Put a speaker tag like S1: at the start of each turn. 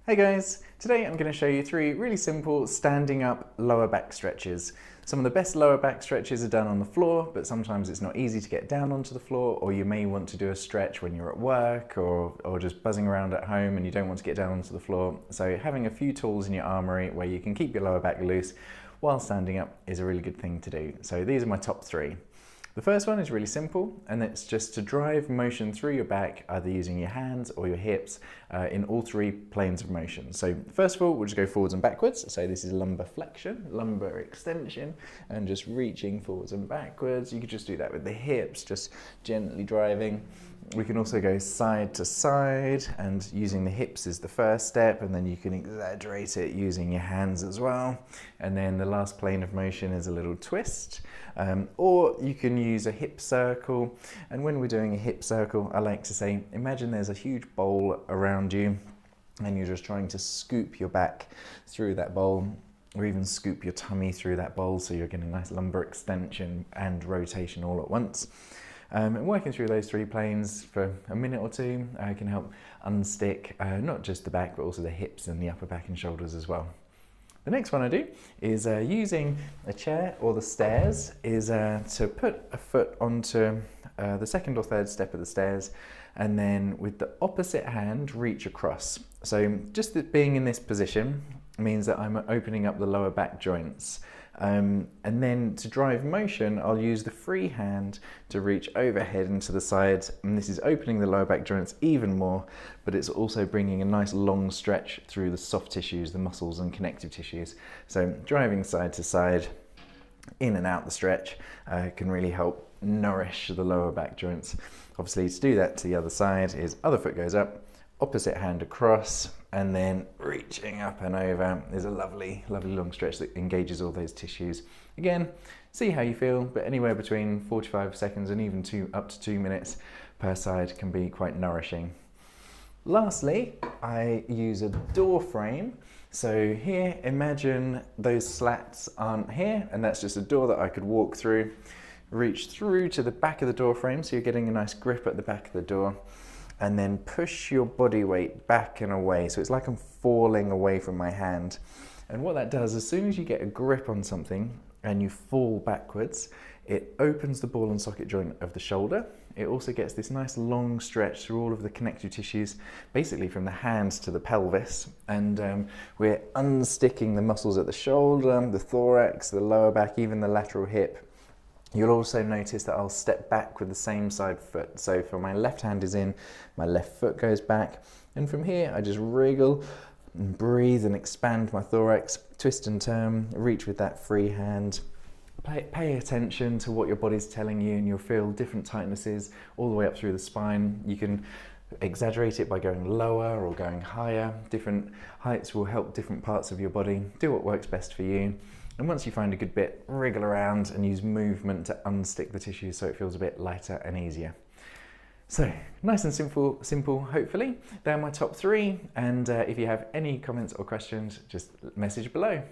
S1: Hey guys, today I'm going to show you 3 really simple standing up lower back stretches. Some of the best lower back stretches are done on the floor, but sometimes it's not easy to get down onto the floor, or you may want to do a stretch when you're at work or just buzzing around at home and you don't want to get down onto the floor. So having a few tools in your armoury where you can keep your lower back loose while standing up is a really good thing to do. So these are my top 3. The first one is really simple, and it's just to drive motion through your back, either using your hands or your hips in all 3 planes of motion. So first of all, we'll just go forwards and backwards. So this is lumbar flexion, lumbar extension, and just reaching forwards and backwards. You could just do that with the hips, just gently driving. We can also go side to side, and using the hips is the first step, and then you can exaggerate it using your hands as well. And then the last plane of motion is a little twist, or you can use a hip circle. And when we're doing a hip circle, I like to say, imagine there's a huge bowl around you and you're just trying to scoop your back through that bowl, or even scoop your tummy through that bowl, so you're getting a nice lumbar extension and rotation all at once. And working through those 3 planes for a minute or 2 can help unstick not just the back, but also the hips and the upper back and shoulders as well. The next one I do is using a chair or the stairs, is to put a foot onto the second or third step of the stairs, and then with the opposite hand reach across. So just being in this position means that I'm opening up the lower back joints. And then to drive motion, I'll use the free hand to reach overhead and to the side, and this is opening the lower back joints even more, but it's also bringing a nice long stretch through the soft tissues, the muscles and connective tissues. So driving side to side, in and out the stretch, can really help nourish the lower back joints. Obviously, to do that to the other side is other foot goes up, opposite hand across, and then reaching up and over is a lovely, lovely long stretch that engages all those tissues. Again, see how you feel, but anywhere between 45 seconds and even up to 2 minutes per side can be quite nourishing. Lastly, I use a door frame. So here, imagine those slats aren't here, and that's just a door that I could walk through. Reach through to the back of the door frame, so you're getting a nice grip at the back of the door, and then push your body weight back and away. So it's like I'm falling away from my hand. And what that does, as soon as you get a grip on something and you fall backwards, it opens the ball and socket joint of the shoulder. It also gets this nice long stretch through all of the connective tissues, basically from the hands to the pelvis. And we're unsticking the muscles at the shoulder, the thorax, the lower back, even the lateral hip. You'll also notice that I'll step back with the same side foot. So for my left hand is in, my left foot goes back. And from here, I just wriggle and breathe and expand my thorax, twist and turn, reach with that free hand. Pay attention to what your body's telling you, and you'll feel different tightnesses all the way up through the spine. You can exaggerate it by going lower or going higher. Different heights will help different parts of your body. Do what works best for you. And once you find a good bit, wriggle around and use movement to unstick the tissue so it feels a bit lighter and easier. So nice and simple hopefully. They're my top 3, and if you have any comments or questions, just message below.